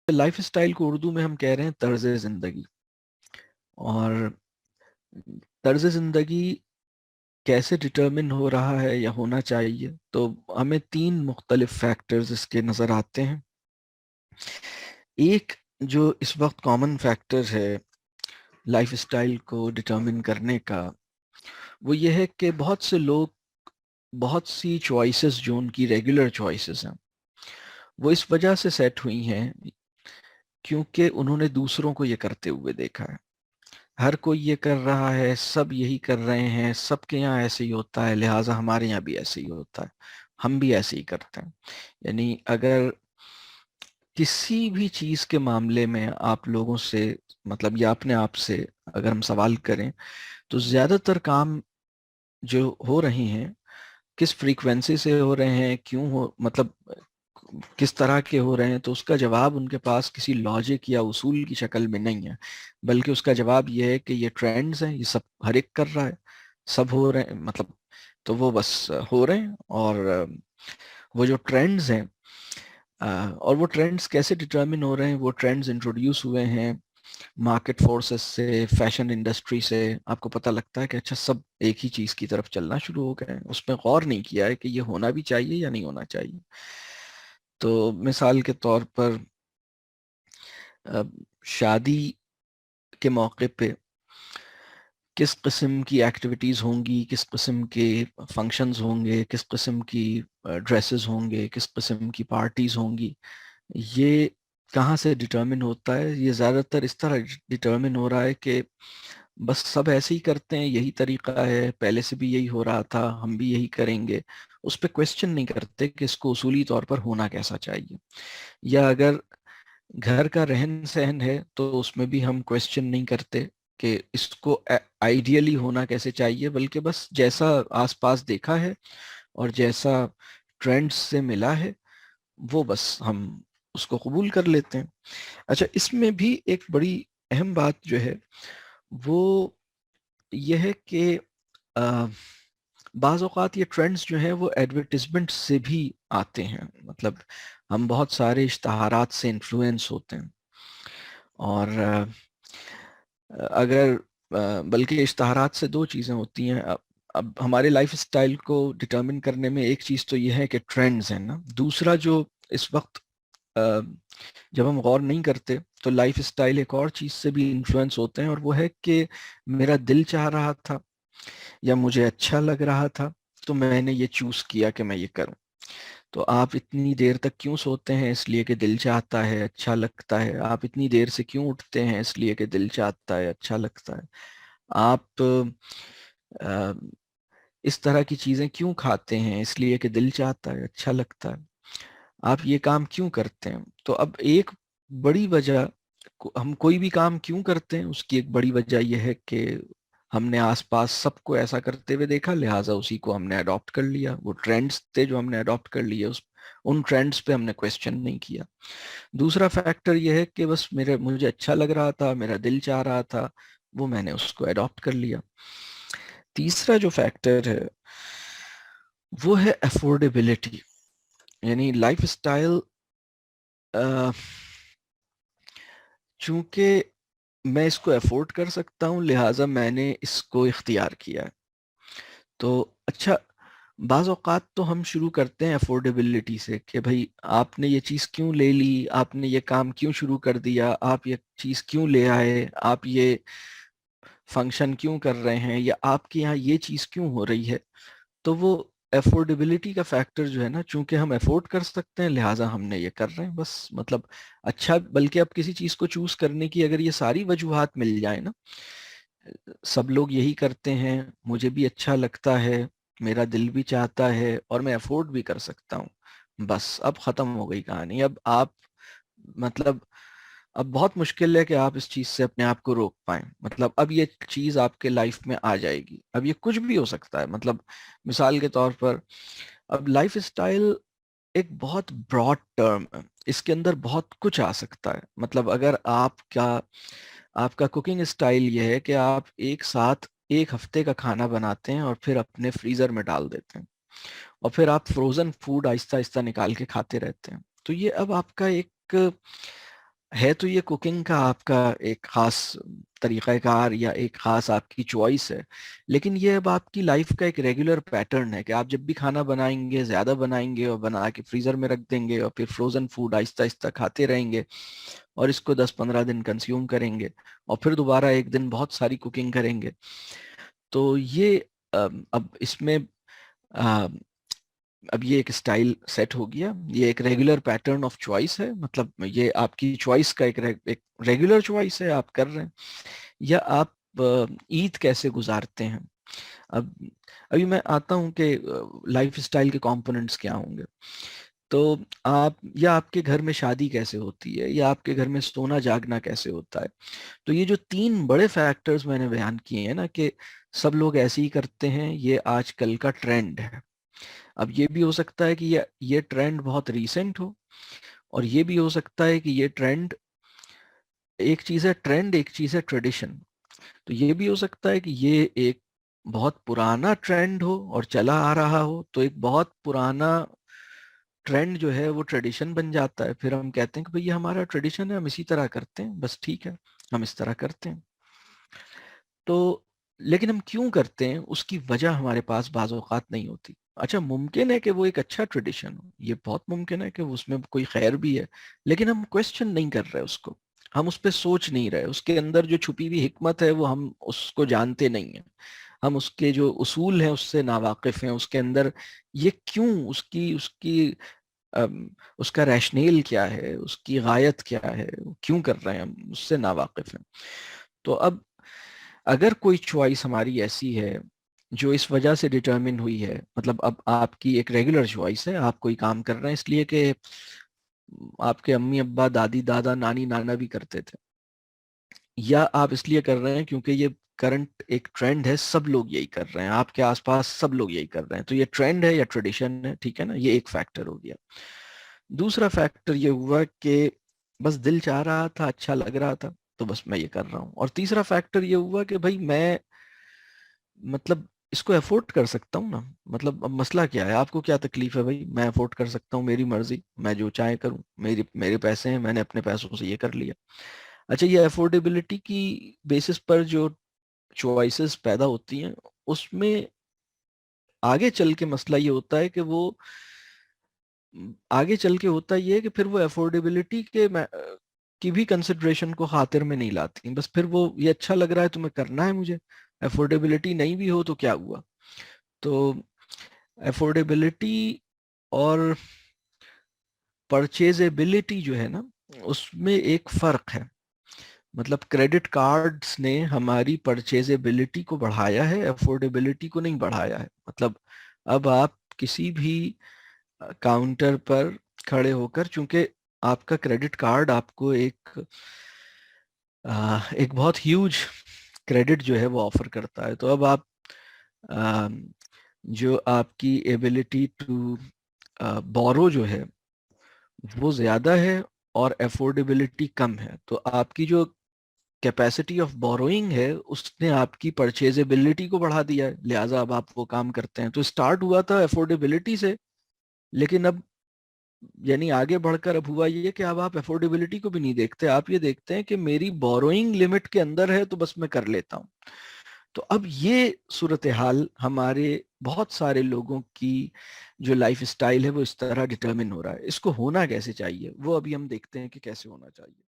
Life style को उर्दू में हम कह रहे हैं तर्ज ज़िंदगी। और तर्ज ज़िंदगी कैसे डिटरमिन हो रहा है या होना चाहिए, तो हमें तीन मुख्तलिफ फैक्टर्स इसके नज़र आते हैं। एक जो इस वक्त कॉमन फैक्टर है लाइफ स्टाइल को डिटरमिन करने का, वो ये है कि बहुत से लोग, बहुत सी चॉइसेस जो उनकी रेगुलर चॉइसेस हैं, वो इस वजह से सेट हुई हैं क्योंकि उन्होंने दूसरों को ये करते हुए देखा है। हर कोई ये कर रहा है, सब यही कर रहे हैं, सबके यहाँ ऐसे ही होता है, लिहाजा हमारे यहाँ भी ऐसे ही होता है, हम भी ऐसे ही करते हैं। यानी अगर किसी भी चीज़ के मामले में आप लोगों से, मतलब या अपने आप से अगर हम सवाल करें, तो ज़्यादातर काम जो हो रहे हैं किस फ्रीक्वेंसी से हो रहे हैं, क्यों हो, मतलब किस तरह के हो रहे हैं, तो उसका जवाब उनके पास किसी लॉजिक या उसूल की शक्ल में नहीं है, बल्कि उसका जवाब ये है कि ये ट्रेंड्स हैं, ये सब हर एक कर रहा है, सब हो रहे हैं, मतलब तो वो बस हो रहे हैं। और वो जो ट्रेंड्स हैं, और वो ट्रेंड्स कैसे डिटरमिन हो रहे हैं, वो ट्रेंड्स इंट्रोड्यूस हुए हैं मार्केट फोर्सेस से, फैशन इंडस्ट्री से। आपको पता लगता है कि अच्छा सब एक ही चीज़ की तरफ चलना शुरू हो गए हैं, उसमें गौर नहीं किया है कि ये होना भी चाहिए या नहीं होना चाहिए। तो मिसाल के तौर पर अ, शादी के मौके पे किस किस्म की एक्टिविटीज़ होंगी, किस किस्म के फंक्शंस होंगे, किस किस्म की ड्रेसेस होंगे, किस किस्म की पार्टीज़ होंगी, ये कहाँ से डिटरमिन होता है? ये ज़्यादातर इस तरह डिटरमिन हो रहा है कि बस सब ऐसे ही करते हैं, यही तरीका है, पहले से भी यही हो रहा था, हम भी यही करेंगे। उस पर क्वेश्चन नहीं करते कि इसको उसूली तौर पर होना कैसा चाहिए। या अगर घर का रहन सहन है तो उसमें भी हम क्वेश्चन नहीं करते कि इसको आइडियली होना कैसे चाहिए, बल्कि बस जैसा आसपास देखा है और जैसा ट्रेंड्स से मिला है, वो बस हम उसको कबूल कर लेते हैं। अच्छा, इसमें भी एक बड़ी अहम बात जो है वो ये है कि अ, बाज़ औक़ात ये ट्रेंड्स जो हैं वो एडवर्टिजमेंट से भी आते हैं। मतलब हम बहुत सारे इश्तहारात से इन्फ्लुएंस होते हैं। और अगर बल्कि इश्तहारात से दो चीज़ें होती हैं। अब हमारे लाइफ स्टाइल को डिटर्मिन करने में एक चीज़ तो यह है कि ट्रेंड्स हैं ना, दूसरा जो इस वक्त अ, जब हम गौर नहीं करते तो लाइफ स्टाइल एक और चीज़ से भी इन्फ्लुएंस होते हैं, और वो है कि मेरा दिल चाह रहा था या मुझे अच्छा लग रहा था, तो मैंने ये चूज़ किया कि मैं ये करूं। तो आप इतनी देर तक क्यों सोते हैं? इसलिए कि दिल चाहता है, अच्छा लगता है। आप इतनी देर से क्यों उठते हैं? इसलिए कि दिल चाहता है, अच्छा लगता है। आप अ, इस तरह की चीज़ें क्यों खाते हैं? इसलिए कि दिल चाहता है, अच्छा लगता है। आप ये काम क्यों करते हैं? तो अब एक बड़ी वजह, हम कोई भी काम क्यों करते हैं उसकी एक बड़ी वजह यह है कि हमने आसपास सबको ऐसा करते हुए देखा, लिहाजा उसी को हमने अडॉप्ट कर लिया। वो ट्रेंड्स थे जो हमने अडॉप्ट कर लिए, उस उन ट्रेंड्स पे हमने क्वेश्चन नहीं किया। दूसरा फैक्टर यह है कि बस मुझे अच्छा लग रहा था, मेरा दिल चाह रहा था, वो मैंने उसको अडॉप्ट कर लिया। तीसरा जो फैक्टर है वो है अफोर्डेबिलिटी। यानी लाइफ स्टाइल, चूंकि मैं इसको अफोर्ड कर सकता हूँ, लिहाजा मैंने इसको इख्तियार किया है। तो अच्छा, बाज़ औक़ात तो हम शुरू करते हैं अफोर्डेबिलिटी से कि भाई आपने ये चीज़ क्यों ले ली, आपने ये काम क्यों शुरू कर दिया, आप ये चीज़ क्यों ले आए, आप ये फंक्शन क्यों कर रहे हैं, या आपके यहाँ ये चीज़ क्यों हो रही है। तो वो अफोर्डेबिलिटी का फैक्टर जो है ना, चूंकि हम अफोर्ड कर सकते हैं, लिहाजा हमने ये कर रहे हैं बस। मतलब अच्छा, बल्कि अब किसी चीज़ को चूज करने की अगर ये सारी वजूहात मिल जाए ना, सब लोग यही करते हैं, मुझे भी अच्छा लगता है, मेरा दिल भी चाहता है, और मैं अफोर्ड भी कर सकता हूँ, बस अब खत्म हो गई कहानी। अब आप, मतलब अब बहुत मुश्किल है कि आप इस चीज से अपने आप को रोक पाएं। मतलब अब ये चीज आपके लाइफ में आ जाएगी। अब ये कुछ भी हो सकता है। मतलब मिसाल के तौर पर, अब लाइफ स्टाइल एक बहुत ब्रॉड टर्म है, इसके अंदर बहुत कुछ आ सकता है। मतलब अगर आपका कुकिंग स्टाइल ये है कि आप एक साथ एक हफ्ते का खाना बनाते हैं और फिर अपने फ्रीजर में डाल देते हैं, और फिर आप फ्रोजन फूड आहिस्ता आहिस्ता निकाल के खाते रहते हैं, तो ये अब आपका एक ہے تو یہ کوکنگ کا آپ کا ایک خاص طریقہ کار یا ایک خاص آپ کی چوائس ہے، لیکن یہ اب آپ کی لائف کا ایک ریگولر پیٹرن ہے کہ آپ جب بھی کھانا بنائیں گے زیادہ بنائیں گے اور بنا کے فریزر میں رکھ دیں گے اور پھر فروزن فوڈ آہستہ آہستہ کھاتے رہیں گے اور اس کو 10-15 دن کنزیوم کریں گے اور پھر دوبارہ ایک دن بہت ساری کوکنگ کریں گے. تو یہ اب اس میں اب یہ ایک اسٹائل سیٹ ہو گیا، یہ ایک ریگولر پیٹرن آف چوائس ہے، مطلب یہ آپ کی چوائس کا ایک ریگولر چوائس ہے آپ کر رہے ہیں. یا آپ عید کیسے گزارتے ہیں. اب ابھی میں آتا ہوں کہ لائف اسٹائل کے کمپوننٹس کیا ہوں گے. تو آپ کے گھر میں شادی کیسے ہوتی ہے یا آپ کے گھر میں سونا جاگنا کیسے ہوتا ہے. تو یہ جو 3 بڑے فیکٹرز میں نے بیان کیے ہیں نا کہ سب لوگ ایسے ہی کرتے ہیں، یہ آج کل کا ٹرینڈ ہے. اب یہ بھی ہو سکتا ہے کہ یہ ٹرینڈ بہت ریسنٹ ہو، اور یہ بھی ہو سکتا ہے کہ یہ ٹرینڈ ایک چیز ہے ٹرینڈ، ایک چیز ہے ٹریڈیشن. تو یہ بھی ہو سکتا ہے کہ یہ ایک بہت پرانا ٹرینڈ ہو اور چلا آ رہا ہو، تو ایک بہت پرانا ٹرینڈ جو ہے وہ ٹریڈیشن بن جاتا ہے. پھر ہم کہتے ہیں کہ بھئی یہ ہمارا ٹریڈیشن ہے، ہم اسی طرح کرتے ہیں، بس ٹھیک ہے ہم اس طرح کرتے ہیں. تو لیکن ہم کیوں کرتے ہیں اس کی وجہ ہمارے پاس بعض اوقات نہیں ہوتی. اچھا ممکن ہے کہ وہ ایک اچھا ٹریڈیشن ہو، یہ بہت ممکن ہے کہ اس میں کوئی خیر بھی ہے، لیکن ہم کویسچن نہیں کر رہے اس کو، ہم اس پہ سوچ نہیں رہے، اس کے اندر جو چھپی ہوئی حکمت ہے وہ ہم اس کو جانتے نہیں ہیں، ہم اس کے جو اصول ہیں اس سے ناواقف ہیں، اس کے اندر یہ کیوں اس کا ریشنیل کیا ہے، اس کی غایت کیا ہے، کیوں کر رہے ہیں، ہم اس سے ناواقف ہیں. تو اب اگر کوئی چوائس ہماری ایسی ہے جو اس وجہ سے ڈٹرمن ہوئی ہے، مطلب اب آپ کی ایک ریگولر چوائس ہے، آپ کوئی کام کر رہے ہیں اس لیے کہ آپ کے امی ابا دادی دادا نانی نانا بھی کرتے تھے، یا آپ اس لیے کر رہے ہیں کیونکہ یہ کرنٹ ایک ٹرینڈ ہے، سب لوگ یہی کر رہے ہیں، آپ کے آس پاس سب لوگ یہی کر رہے ہیں، تو یہ ٹرینڈ ہے یا ٹریڈیشن ہے. ٹھیک ہے نا، یہ ایک فیکٹر ہو گیا. دوسرا فیکٹر یہ ہوا کہ بس دل چاہ رہا تھا، اچھا لگ رہا تھا تو بس میں یہ کر رہا ہوں. اور تیسرا فیکٹر یہ ہوا کہ بھائی میں مطلب اس کو افورڈ کر سکتا ہوں نا. مطلب اب مسئلہ کیا ہے، آپ کو کیا تکلیف ہے بھائی، میں افورڈ کر سکتا ہوں، میری مرضی، میں جو چاہے کروں، میرے پیسے ہیں، میں نے اپنے پیسوں سے یہ کر لیا. اچھا یہ افورڈیبلٹی کی بیسس پر جو چوائسز پیدا ہوتی ہیں اس میں آگے چل کے مسئلہ یہ ہوتا ہے کہ وہ آگے چل کے ہوتا یہ ہے کہ پھر وہ افورڈیبلٹی کی بھی کنسیڈریشن کو خاطر میں نہیں لاتی. بس پھر وہ یہ اچھا لگ رہا ہے تمہیں کرنا ہے، مجھے افورڈیبلٹی نہیں بھی ہو تو کیا ہوا. تو افورڈیبلٹی اور پرچیزیبلٹی جو ہے نا اس میں ایک فرق ہے. مطلب کریڈٹ کارڈز نے ہماری پرچیزیبلٹی کو بڑھایا ہے، افورڈیبلٹی کو نہیں بڑھایا ہے. مطلب اب آپ کسی بھی کاؤنٹر پر کھڑے ہو کر، چونکہ آپ کا کریڈٹ کارڈ آپ کو ایک بہت ہیوج کریڈٹ جو ہے وہ آفر کرتا ہے، تو اب آپ جو آپ کی ایبلٹی ٹو بورو جو ہے وہ زیادہ ہے اور افورڈیبلٹی کم ہے، تو آپ کی جو کیپیسٹی آف بوروئنگ ہے اس نے آپ کی پرچیزیبلٹی کو بڑھا دیا ہے، لہٰذا اب آپ وہ کام کرتے ہیں. تو اسٹارٹ ہوا تھا افورڈیبلٹی سے، لیکن اب یعنی آگے بڑھ کر اب ہوا یہ کہ اب آپ افورڈیبلٹی کو بھی نہیں دیکھتے، آپ یہ دیکھتے ہیں کہ میری بوروئنگ لمٹ کے اندر ہے تو بس میں کر لیتا ہوں. تو اب یہ صورتحال ہمارے بہت سارے لوگوں کی جو لائف اسٹائل ہے وہ اس طرح ڈٹرمن ہو رہا ہے. اس کو ہونا کیسے چاہیے وہ ابھی ہم دیکھتے ہیں کہ کیسے ہونا چاہیے.